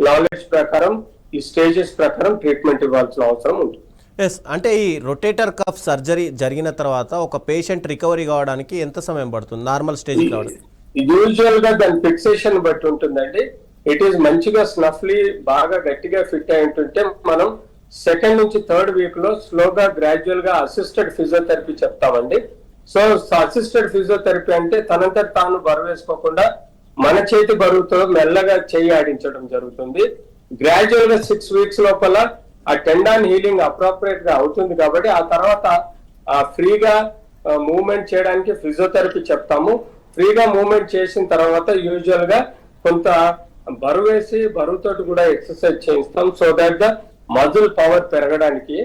నాలెడ్జ్ ప్రకారం, ఈ స్టేజెస్ ప్రకారం ట్రీట్మెంట్ ఇవ్వాల్సిన అవసరం ఉంటుంది. ఎస్, అంటే ఈ రొటేటర్ కఫ్ సర్జరీ జరిగిన తర్వాత ఒక పేషెంట్ రికవరీ కావడానికి ఎంత సమయం పడుతుంది నార్మల్ స్టేజ్ కావడానికి? యూజువల్ గా దాని ఫిక్సేషన్ బట్టి ఉంటుందండి. ఇట్ ఈస్ మంచిగా స్నఫ్లీ బాగా గట్టిగా ఫిట్ అయి ఉంటుంటే మనం సెకండ్ నుంచి థర్డ్ వీక్ లో స్లోగా గ్రాడ్యువల్ గా అసిస్టెడ్ ఫిజియోథెరపీ చెప్తామండి. సో అసిస్టెడ్ ఫిజియోథెరపీ అంటే తనంతట తాను బరువు వేసుకోకుండా మన చేతి బరువుతో మెల్లగా చేయి ఆడించడం జరుగుతుంది. గ్రాడ్యువల్ గా 6 weeks లోపల ఆ టెండాన్ హీలింగ్ అప్రోప్రియేట్ గా అవుతుంది. కాబట్టి ఆ తర్వాత ఫ్రీగా మూవ్మెంట్ చేయడానికి ఫిజియోథెరపీ చెప్తాము. ఫ్రీగా మూవ్మెంట్ చేసిన తర్వాత యూజువల్ గా కొంత బరువు వేసి బరువుతోటి కూడా ఎక్సర్సైజ్ చేయిస్తాం, so that the muscle power పెరగడానికి.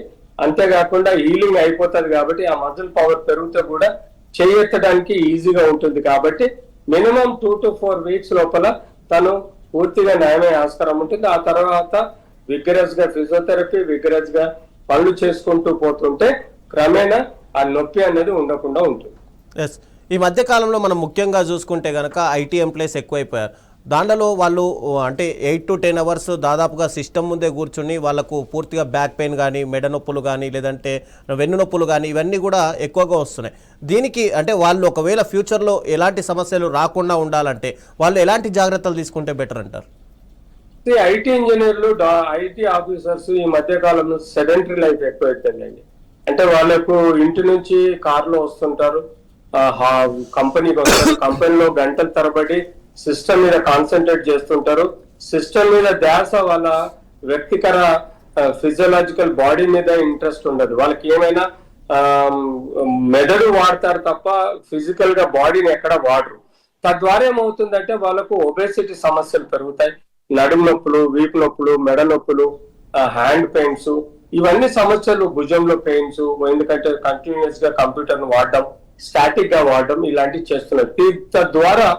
అంతేకాకుండా హీలింగ్ అయిపోతుంది కాబట్టి ఆ మజిల్ పవర్ పెరిగితే కూడా చేయెత్తడానికి ఈజీగా ఉంటుంది. కాబట్టి మినిమం 2 to 4 weeks లోపల తను పూర్తిగా న్యాయమయ్యే ఆస్కారం ఉంటుంది. ఆ తర్వాత విగరస్ గా ఫిజియోథెరపీ, విగరస్ గా పనులు చేసుకుంటూ పోతుంటే క్రమేణా ఆ నొప్పి అనేది ఉండకుండా ఉంటుంది. ఎస్, ఈ మధ్య కాలంలో మనం ముఖ్యంగా చూసుకుంటే కనుక ఐటీ ఎంప్లాయీస్ ఎక్కువైపోయారు. దాంట్లో వాళ్ళు అంటే 8 to 10 hours దాదాపుగా సిస్టమ్ ముందే కూర్చుని వాళ్ళకు పూర్తిగా బ్యాక్ పెయిన్ కానీ, మెడ నొప్పులు కానీ, లేదంటే వెన్ను నొప్పులు కానీ ఇవన్నీ కూడా ఎక్కువగా వస్తున్నాయి. దీనికి అంటే వాళ్ళు ఒకవేళ ఫ్యూచర్లో ఎలాంటి సమస్యలు రాకుండా ఉండాలంటే వాళ్ళు ఎలాంటి జాగ్రత్తలు తీసుకుంటే బెటర్ అంటారు? ఐటీ ఇంజనీర్లు, ఐటీ ఆఫీసర్స్ ఈ మధ్య కాలంలో సెడెంటరీ లైఫ్ ఎక్కువైపోయిందండి. అంటే వాళ్ళకు ఇంటి నుంచి కార్లో వస్తుంటారు, కంపెనీకి వస్తారు, కంపెనీలో గంటల తరబడి సిస్టమ్ మీద కాన్సన్ట్రేట్ చేస్తుంటారు. సిస్టమ్ మీద ధ్యాస వాళ్ళ వ్యక్తిగత ఫిజియోలాజికల్ బాడీ మీద ఇంట్రెస్ట్ ఉండదు. వాళ్ళకి ఏమైనా మెదడు వాడతారు తప్ప ఫిజికల్ గా బాడీని ఎక్కడ వాడరు. తద్వారా ఏమవుతుందంటే వాళ్ళకు ఒబేసిటీ సమస్యలు పెరుగుతాయి. నడుము నొప్పులు, వీపు నొప్పులు, మెడ నొప్పులు, హ్యాండ్ పెయిన్స్, ఇవన్నీ సమస్యలు, భుజంలో పెయిన్స్, ఎందుకంటే కంటిన్యూస్ గా కంప్యూటర్ ను వాడడం, స్టాటిక్ గా వాడడం ఇలాంటివి చేస్తున్నారు. తద్వారా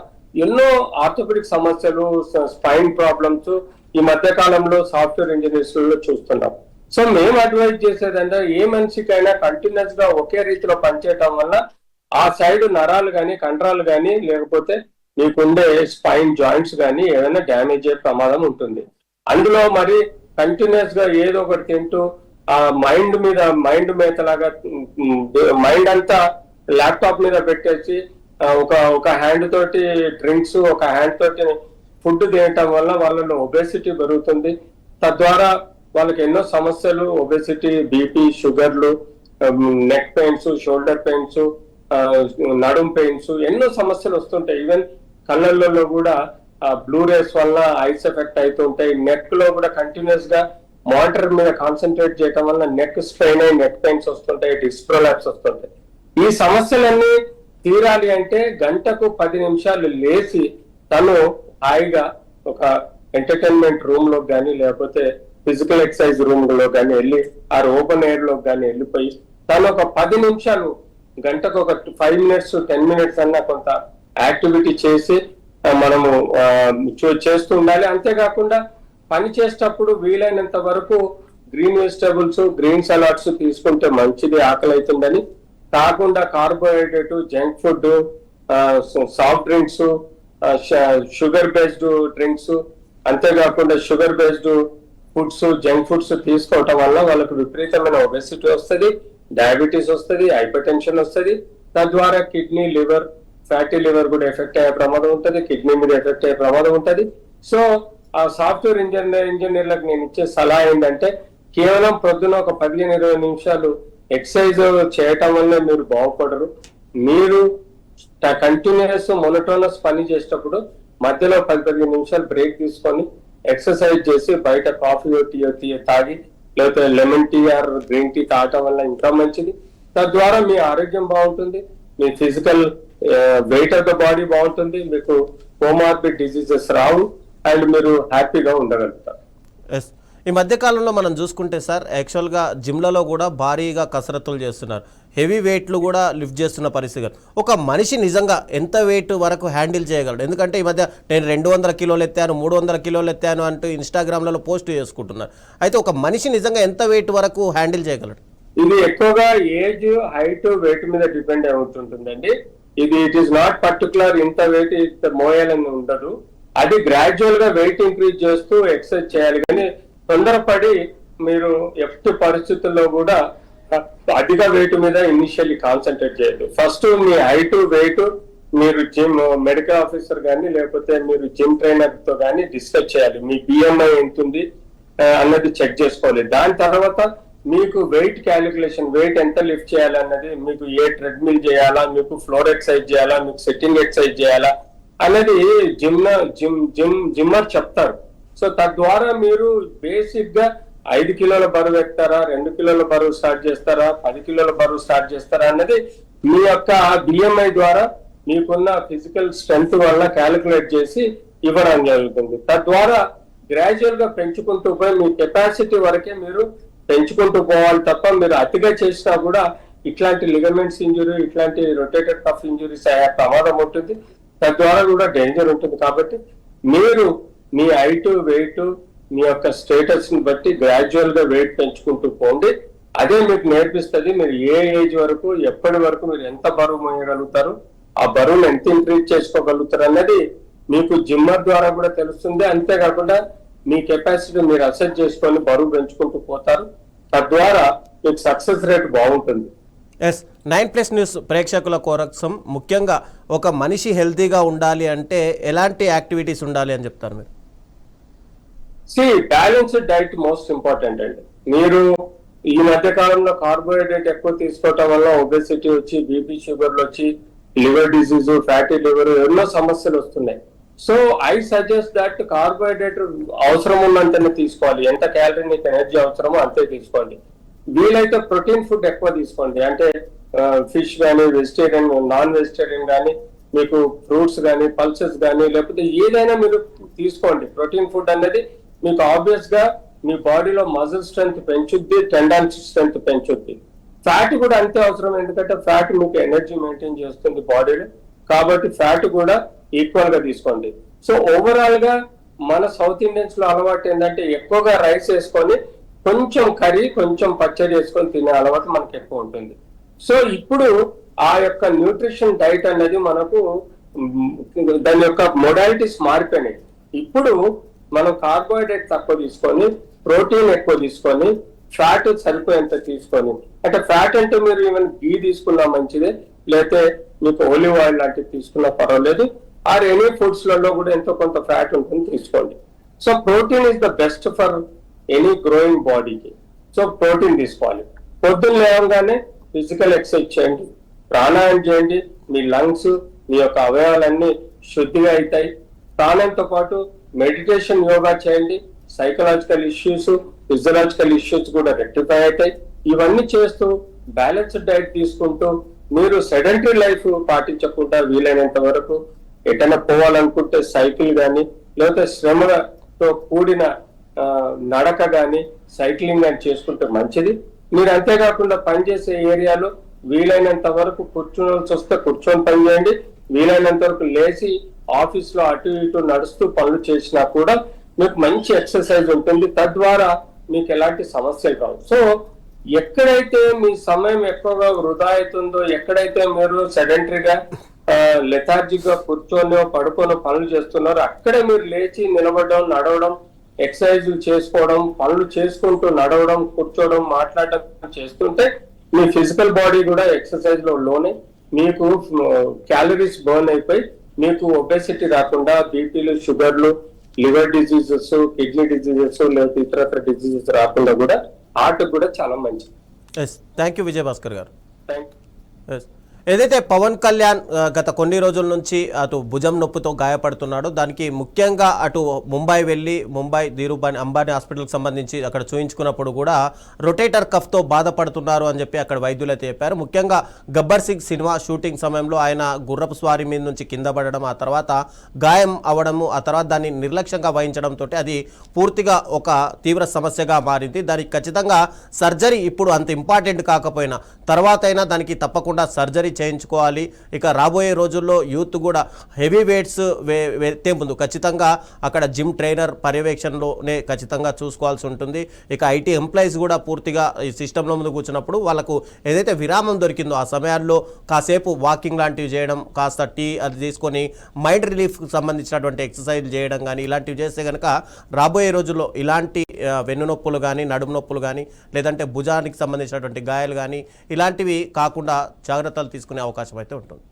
ఎన్నో ఆర్థోపెడిక్ సమస్యలు, స్పైన్ ప్రాబ్లమ్స్ ఈ మధ్య కాలంలో సాఫ్ట్వేర్ ఇంజనీర్స్ లో చూస్తున్నాం. సో మేము అడ్వైజ్ చేసేదంటే ఏ మనిషికైనా కంటిన్యూస్ గా ఒకే రీతిలో పనిచేయటం వల్ల ఆ సైడ్ నరాలు కానీ, కండరాలు కానీ, లేకపోతే మీకుండే స్పైన్ జాయింట్స్ కానీ ఏదైనా డ్యామేజ్ అయ్యే ప్రమాదం ఉంటుంది. అందులో మరి కంటిన్యూస్ గా ఏదో ఒకటి తింటూ ఆ మైండ్ మేతలాగా మైండ్ అంతా ల్యాప్టాప్ మీద పెట్టేసి ఒక హ్యాండ్ తోటి డ్రింక్స్, ఒక హ్యాండ్ తోటి ఫుడ్ తినటం వల్ల వాళ్ళలో ఒబేసిటీ పెరుగుతుంది. తద్వారా వాళ్ళకి ఎన్నో సమస్యలు, ఒబేసిటీ, బీపీ, షుగర్లు, నెక్ పెయిన్స్, షోల్డర్ పెయిన్స్, నడుం పెయిన్స్, ఎన్నో సమస్యలు వస్తుంటాయి. ఈవెన్ కళ్ళల్లో కూడా బ్లూ రేస్ వల్ల ఐస్ ఎఫెక్ట్ అవుతుంటాయి. నెక్ లో కూడా కంటిన్యూస్ గా మానిటర్ మీద కాన్సన్ట్రేట్ చేయడం వల్ల నెక్ స్ట్రెయిన్ అయ్యి నెక్ పెయిన్స్ వస్తుంటాయి, డిస్క్ ప్రొలాప్స్ వస్తుంటాయి. ఈ సమస్యలన్నీ తీరాలి అంటే గంటకు 10 నిమిషాలు లేచి తను హాయిగా ఒక ఎంటర్టైన్మెంట్ రూమ్ లో కానీ, లేకపోతే ఫిజికల్ ఎక్సర్సైజ్ రూమ్ లో కానీ వెళ్ళి ఆ ఓపెన్ ఎయిర్ లో కానీ వెళ్ళిపోయి తను ఒక 10 నిమిషాలు, గంటకు ఒక 5 minutes 10 minutes అన్నా కొంత యాక్టివిటీ చేసి మనము చేస్తూ ఉండాలి. అంతేకాకుండా పని చేసేటప్పుడు వీలైనంత వరకు గ్రీన్ వెజిటబుల్స్, గ్రీన్ సలాడ్స్ తీసుకుంటే మంచిది, ఆకలి అవుతుందని. కాకుండా carbohydrate, junk food, soft drinks, sugar based drinks, అంతేకాకుండా sugar based foods, junk foods తీసుకోవటం వల్ల వాళ్ళకు విపరీతమైన ఒబెసిటీ వస్తుంది, డయాబెటీస్ వస్తుంది, హైపర్ టెన్షన్ వస్తుంది. తద్వారా కిడ్నీ, లివర్, ఫ్యాటీ లివర్ కూడా ఎఫెక్ట్ అయ్యే ప్రమాదం ఉంటుంది, కిడ్నీ మీద ఎఫెక్ట్ అయ్యే ప్రమాదం ఉంటుంది. సో ఆ సాఫ్ట్వేర్ ఇంజనీర్లకు నేను ఇచ్చే సలహా ఏంటంటే కేవలం పొద్దున ఒక 15-20 నిమిషాలు ఎక్సర్సైజ్ చేయటం వల్ల మీరు బాగుపడరు. మీరు కంటిన్యూస్ మొనోటోనస్ పని చేసేటప్పుడు మధ్యలో 10-15 నిమిషాలు బ్రేక్ తీసుకొని ఎక్సర్సైజ్ చేసి బయట కాఫీ టీ తాగి లేకపోతే lemon tea or green tea తాగటం వల్ల ఇంకా మంచిది. తద్వారా మీ ఆరోగ్యం బాగుంటుంది, మీ physical weight of the body బాగుంటుంది, మీకు కోమార్బిడ్ డిసీజెస్ రావు అండ్ మీరు హ్యాపీగా ఉండగలుగుతారు. ఎస్, ఈ మధ్య కాలంలో మనం చూసుకుంటే సార్ యాక్చువల్గా జిమ్లలో కూడా భారీగా కసరత్తులు చేస్తున్నారు, హెవీ వెయిట్లు కూడా లిఫ్ట్ చేస్తున్న పరిస్థితి. ఒక మనిషి నిజంగా ఎంత వెయిట్ వరకు హ్యాండిల్ చేయగలడు? ఎందుకంటే ఈ మధ్య నేను 200 కిలోలు ఎత్తాను, 300 కిలోలు ఎత్తాను అంటూ ఇన్స్టాగ్రామ్లలో పోస్ట్ చేసుకుంటున్నారు. అయితే ఒక మనిషి నిజంగా ఎంత వెయిట్ వరకు హ్యాండిల్ చేయగలడు? ఇది ఎక్కువగా ఏజ్, హైట్, వెయిట్ మీద డిపెండ్ అవుతుంటుందండి. ఇట్ ఈస్ నాట్ పర్టికులర్ ఇంత వెయిట్ ఇంత మోయాలని ఉండదు. అది గ్రాడ్యువల్ గా వెయిట్ ఇంక్రీజ్ చేస్తూ ఎక్సర్సైజ్ చేయాలి. కానీ తొందరపడి మీరు ఎఫ్ట్ పరిస్థితుల్లో కూడా అధిక వెయిట్ మీద ఇనిషియల్లీ కాన్సన్ట్రేట్ చేయదు. ఫస్ట్ మీ హైట్, వెయిట్ మీరు జిమ్ మెడికల్ ఆఫీసర్ కానీ లేకపోతే మీరు జిమ్ ట్రైనర్ తో కానీ డిస్కస్ చేయాలి. మీ బిఎంఐ ఎంత ఉంది అన్నది చెక్ చేసుకోవాలి. దాని తర్వాత మీకు వెయిట్ క్యాలిక్యులేషన్, వెయిట్ ఎంత లిఫ్ట్ చేయాలన్నది, మీకు ఏ ట్రెడ్మిల్ చేయాలా, మీకు ఫ్లోర్ ఎక్సర్సైజ్ చేయాలా, మీకు సిట్టింగ్ ఎక్సర్సైజ్ చేయాలా అనేది జిమ్మర్ చెప్తారు. సో తద్వారా మీరు బేసిక్ గా 5 కిలోల బరువు ఎత్తారా, 2 కిలోల బరువు స్టార్ట్ చేస్తారా, 10 కిలోల బరువు స్టార్ట్ చేస్తారా అన్నది మీ యొక్క బిఎంఐ ద్వారా మీకున్న ఫిజికల్ స్ట్రెంగ్త్ వల్ల క్యాలిక్యులేట్ చేసి ఇవ్వడం జరుగుతుంది. తద్వారా గ్రాడ్యువల్ గా పెంచుకుంటూ పోయి మీ కెపాసిటీ వరకే మీరు పెంచుకుంటూ పోవాలి తప్ప మీరు అతిగా చేసినా కూడా ఇట్లాంటి లిగమెంట్స్ ఇంజురీ, ఇట్లాంటి రొటేటెడ్ కఫ్ ఇంజురీస్ అయ్యే ప్రమాదం ఉంటుంది. తద్వారా కూడా డేంజర్ ఉంటుంది. కాబట్టి మీరు మీ హైట్, వెయిట్, మీ యొక్క స్టేటస్ ని బట్టి గ్రాడ్యువల్ గా వెయిట్ పెంచుకుంటూ పోండి. అదే మీకు నేర్పిస్తుంది మీరు ఏ ఏజ్ వరకు, ఎప్పటి వరకు మీరు ఎంత బరువు మోయగలుగుతారు, ఆ బరువును ఎంత ఇంక్రీజ్ చేసుకోగలుగుతారు అన్నది మీకు జిమ్మర్ ద్వారా కూడా తెలుస్తుంది. అంతేకాకుండా మీ కెపాసిటీ మీరు అసెస్ చేసుకొని బరువు పెంచుకుంటూ పోతారు. తద్వారా మీకు సక్సెస్ రేట్ బాగుంటుంది. ఎస్, 9+ న్యూస్ ప్రేక్షకుల కోసం ముఖ్యంగా ఒక మనిషి హెల్తీగా ఉండాలి అంటే ఎలాంటి యాక్టివిటీస్ ఉండాలి అని చెప్తారు మీరు? బ్యాలెన్స్డ్ డైట్ మోస్ట్ ఇంపార్టెంట్ అండి. మీరు ఈ మధ్య కాలంలో కార్బోహైడ్రేట్ ఎక్కువ తీసుకోవటం వల్ల ఒబెసిటీ వచ్చి, బీపీ, షుగర్లు వచ్చి, లివర్ డిసీజ్, ఫ్యాటీ లివర్, ఎన్నో సమస్యలు వస్తున్నాయి. So I suggest that carbohydrate అవసరం ఉన్నంతనే తీసుకోవాలి. ఎంత క్యాలరీ నీకు ఎనర్జీ అవసరమో అంతే తీసుకోండి. వీలైతే ప్రోటీన్ ఫుడ్ ఎక్కువ తీసుకోండి. అంటే ఫిష్ కానీ, వెజిటేరియన్, నాన్ వెజిటేరియన్ కానీ, మీకు ఫ్రూట్స్ కానీ, పల్సెస్ కానీ, లేకపోతే ఏదైనా మీరు తీసుకోండి. ప్రోటీన్ ఫుడ్ అనేది మీకు ఆబ్వియస్ గా మీ బాడీలో మజిల్ స్ట్రెంత్ పెంచుద్ది, టెండాన్ స్ట్రెంత్ పెంచుద్ది. ఫ్యాట్ కూడా అంతే అవసరం, ఎందుకంటే ఫ్యాట్ మీకు ఎనర్జీ మెయింటైన్ చేస్తుంది బాడీలో. కాబట్టి ఫ్యాట్ కూడా ఈక్వల్ గా తీసుకోండి. సో ఓవరాల్ గా మన సౌత్ ఇండియన్స్ లో అలవాటు ఏంటంటే ఎక్కువగా రైస్ వేసుకొని కొంచెం కర్రీ, కొంచెం పచ్చడి వేసుకొని తినే అలవాటు మనకి ఎక్కువ ఉంటుంది. సో ఇప్పుడు ఆ యొక్క న్యూట్రిషన్ డైట్ అనేది మనకు దాని యొక్క మొడాలిటీస్ మారిపోయినాయి. ఇప్పుడు మనం కార్బోహైడ్రేట్ తక్కువ తీసుకొని, ప్రోటీన్ ఎక్కువ తీసుకొని, ఫ్యాట్ సరిపోయేంత తీసుకొని, అంటే ఫ్యాట్ అంటే మీరు ఈవెన్ గీ తీసుకున్నా మంచిదే, లేకపోతే మీకు ఒలివ్ ఆయిల్ లాంటివి తీసుకున్నా పర్వాలేదు. ఆర్ ఎనీ ఫుడ్స్ లలో కూడా ఎంతో కొంత ఫ్యాట్ ఉంటుంది, తీసుకోండి. So protein is the best for any growing బాడీకి. సో ప్రోటీన్ తీసుకోవాలి. పొద్దున్న లేవగానే ఫిజికల్ ఎక్సర్సైజ్ చేయండి, ప్రాణాయామం చేయండి. మీ లంగ్స్, మీ యొక్క అవయవాలన్నీ శుద్ధిగా అవుతాయి. ప్రాణాయంతో పాటు మెడిటేషన్, యోగా చేయండి. సైకలాజికల్ ఇష్యూస్, ఫిజియలాజికల్ ఇష్యూస్ కూడా రెక్టిఫై అవుతాయి. ఇవన్నీ చేస్తూ బ్యాలెన్స్డ్ డైట్ తీసుకుంటూ మీరు సెడెంటరీ లైఫ్ పాటించకుండా వీలైనంత వరకు ఎటైనా పోవాలనుకుంటే సైకిల్ కానీ, లేకపోతే శ్రమతో కూడిన నడక కానీ, సైక్లింగ్ కానీ చేసుకుంటే మంచిది. మీరు అంతేకాకుండా పనిచేసే ఏరియాలో వీలైనంత వరకు కూర్చోవలసి వస్తే కూర్చొని పని చేయండి. వీలైనంత వరకు లేచి ఆఫీస్ లో అటు ఇటు నడుస్తూ పనులు చేసినా కూడా మీకు మంచి ఎక్సర్సైజ్ ఉంటుంది. తద్వారా మీకు ఎలాంటి సమస్యలు కావు. సో ఎక్కడైతే మీ సమయం ఎక్కువగా వృధా అవుతుందో, ఎక్కడైతే మీరు సెడెంటరీగా లెథార్జిక్ గా కూర్చొని పడుకొని పనులు చేస్తున్నారో, అక్కడే మీరు లేచి నిలబడడం, నడవడం, ఎక్సర్సైజ్లు చేసుకోవడం, పనులు చేసుకుంటూ నడవడం, కూర్చోవడం, మాట్లాడడం చేస్తుంటే మీ ఫిజికల్ బాడీ కూడా ఎక్సర్సైజ్ లో లోనే మీకు క్యాలరీస్ బర్న్ అయిపోయి మీకు ఒబెసిటీ రాకుండా బీపీలు, షుగర్లు, లివర్ డిజీజెస్, కిడ్నీ డిజీజెస్ లేదా ఇతరత్ర డిజీజెస్ రాకుండా కూడా హార్ట్ కూడా చాలా మంచిది. ఎస్, థ్యాంక్ యూ విజయభాస్కర్ గారు. Thank you. ఎస్, ఏదైతే పవన్ కళ్యాణ్ గత కొన్ని రోజుల నుంచి అటు భుజం నొప్పితో గాయపడుతున్నాడో దానికి ముఖ్యంగా అటు ముంబై వెళ్ళి ధీరుభాయ్ అంబానీ హాస్పిటల్కి సంబంధించి అక్కడ చూయించుకున్నప్పుడు కూడా రొటేటర్ కఫ్తో బాధపడుతున్నారు అని చెప్పి అక్కడ వైద్యులైతే చెప్పారు. ముఖ్యంగా గబ్బర్ సింగ్ సినిమా షూటింగ్ సమయంలో ఆయన గుర్రపు స్వారీ మీద నుంచి కింద పడడం, ఆ తర్వాత గాయం అవ్వడము, ఆ తర్వాత దాన్ని నిర్లక్ష్యంగా వహించడంతో అది పూర్తిగా ఒక తీవ్ర సమస్యగా మారింది. దానికి ఖచ్చితంగా సర్జరీ ఇప్పుడు అంత ఇంపార్టెంట్ కాకపోయినా తర్వాత అయినా దానికి తప్పకుండా సర్జరీ చేయించుకోవాలి. ఇక రాబోయే రోజుల్లో యూత్ కూడా హెవీ వెయిట్స్ ఎత్తే ముందు ఖచ్చితంగా అక్కడ జిమ్ ట్రైనర్ పర్యవేక్షణలోనే ఖచ్చితంగా చూసుకోవాల్సి ఉంటుంది. ఇక ఐటీ ఎంప్లాయీస్ కూడా పూర్తిగా ఈ సిస్టంలో ముందు కూర్చున్నప్పుడు వాళ్ళకు ఏదైతే విరామం దొరికిందో ఆ సమయాల్లో కాసేపు వాకింగ్ లాంటివి చేయడం, కాస్త టీ అది తీసుకొని మైండ్ రిలీఫ్కి సంబంధించినటువంటి ఎక్సర్సైజ్ చేయడం కానీ ఇలాంటివి చేస్తే కనుక రాబోయే రోజుల్లో ఇలాంటి వెన్ను నొప్పులు కానీ, నడుము నొప్పులు కానీ, లేదంటే భుజానికి సంబంధించినటువంటి గాయాలు కానీ ఇలాంటివి కాకుండా జాగ్రత్తలు తీసుకునే అవకాశం అయితే ఉంటుంది.